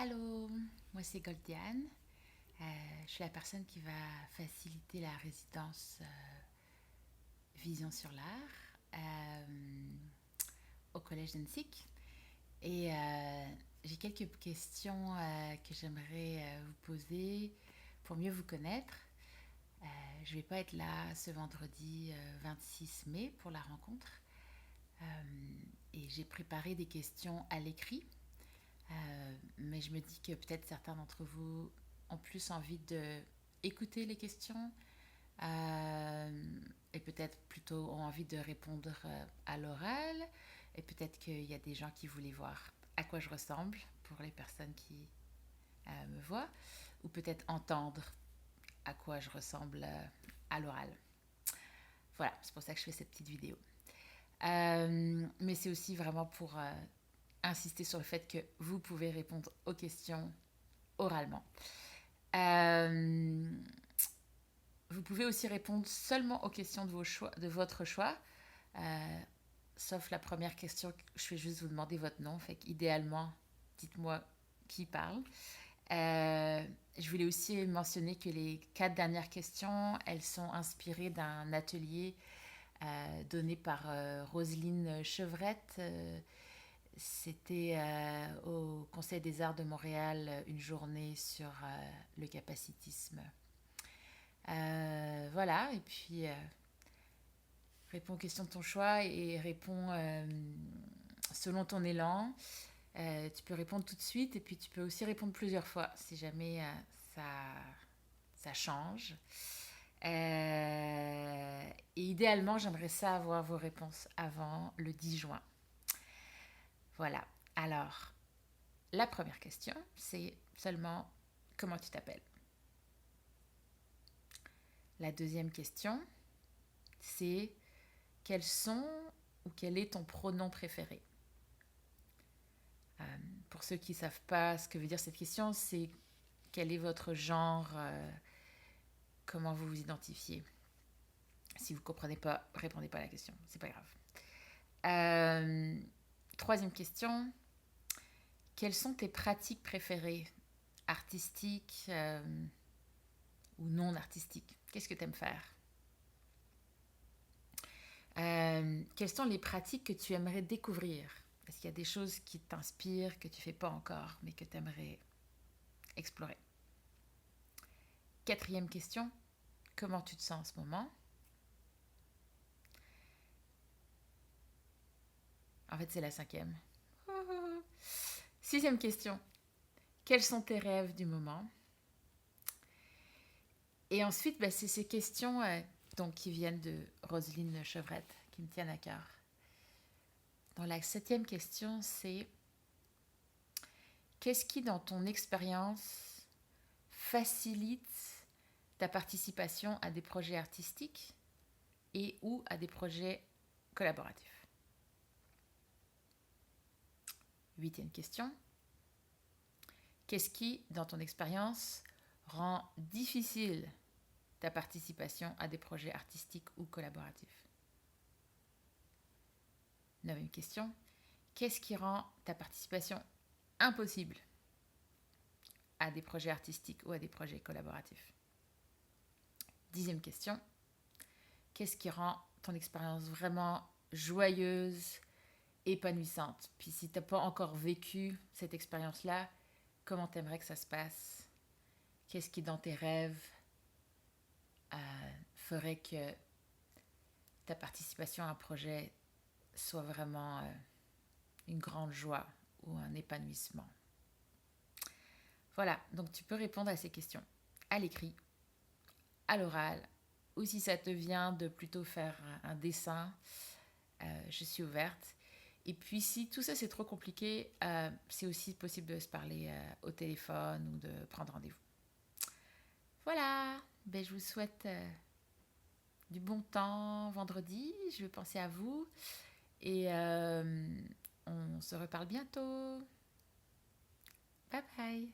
Allô, moi c'est Goldiane. Je suis la personne qui va faciliter la résidence Vision sur l'art au collège d'Annecy. Et j'ai quelques questions que j'aimerais vous poser pour mieux vous connaître. Je ne vais pas être là ce vendredi 26 mai pour la rencontre. Euh, et j'ai préparé des questions à l'écrit. Mais je me dis que peut-être certains d'entre vous ont plus envie de écouter les questions et peut-être plutôt ont envie de répondre à l'oral. Et peut-être qu'il y a des gens qui voulaient voir à quoi je ressemble pour les personnes qui me voient, ou peut-être entendre à quoi je ressemble à l'oral. Voilà, c'est pour ça que je fais cette petite vidéo. Mais c'est aussi vraiment pour insister sur le fait que vous pouvez répondre aux questions oralement. Vous pouvez aussi répondre seulement aux questions de votre choix, euh, sauf la première question. Je vais juste vous demander votre nom. Fait qu'idéalement, dites-moi qui parle. Je voulais aussi mentionner que les 4 dernières questions, elles sont inspirées d'un atelier donné par Roselyne Chevrette. C'était au Conseil des Arts de Montréal une journée sur le capacitisme. Voilà, et puis réponds aux questions de ton choix et réponds selon ton élan. Tu peux répondre tout de suite et puis tu peux aussi répondre plusieurs fois si jamais ça, ça change. Et idéalement, j'aimerais ça avoir vos réponses avant le 10 juin. Voilà. Alors, la première question, c'est seulement comment tu t'appelles. La deuxième question, c'est quels sont ou quel est ton pronom préféré. Pour ceux qui ne savent pas ce que veut dire cette question, c'est quel est votre genre, comment vous vous identifiez. Si vous ne comprenez pas, répondez pas à la question, c'est pas grave. Troisième question, quelles sont tes pratiques préférées, artistiques ou non artistiques? Qu'est-ce que tu aimes faire? Quelles sont les pratiques que tu aimerais découvrir? Est-ce qu'il y a des choses qui t'inspirent, que tu ne fais pas encore, mais que tu aimerais explorer? Quatrième question, comment tu te sens en ce moment? En fait, c'est la cinquième. Sixième question, quels sont tes rêves du moment? Et ensuite, c'est ces questions donc, qui viennent de Roselyne Chevrette, qui me tiennent à cœur. Donc la septième question, c'est qu'est-ce qui, dans ton expérience, facilite ta participation à des projets artistiques et ou à des projets collaboratifs? Huitième question, qu'est-ce qui, dans ton expérience, rend difficile ta participation à des projets artistiques ou collaboratifs? Neuvième question, qu'est-ce qui rend ta participation impossible à des projets artistiques ou à des projets collaboratifs? Dixième question, qu'est-ce qui rend ton expérience vraiment joyeuse, épanouissante? Puis si tu n'as pas encore vécu cette expérience-là, comment tu aimerais que ça se passe? Qu'est-ce qui, dans tes rêves, ferait que ta participation à un projet soit vraiment une grande joie ou un épanouissement? Voilà, donc tu peux répondre à ces questions à l'écrit, à l'oral, ou si ça te vient de plutôt faire un dessin, je suis ouverte. Et puis si tout ça c'est trop compliqué, c'est aussi possible de se parler au téléphone ou de prendre rendez-vous. Voilà, je vous souhaite du bon temps vendredi, je vais penser à vous et on se reparle bientôt. Bye bye.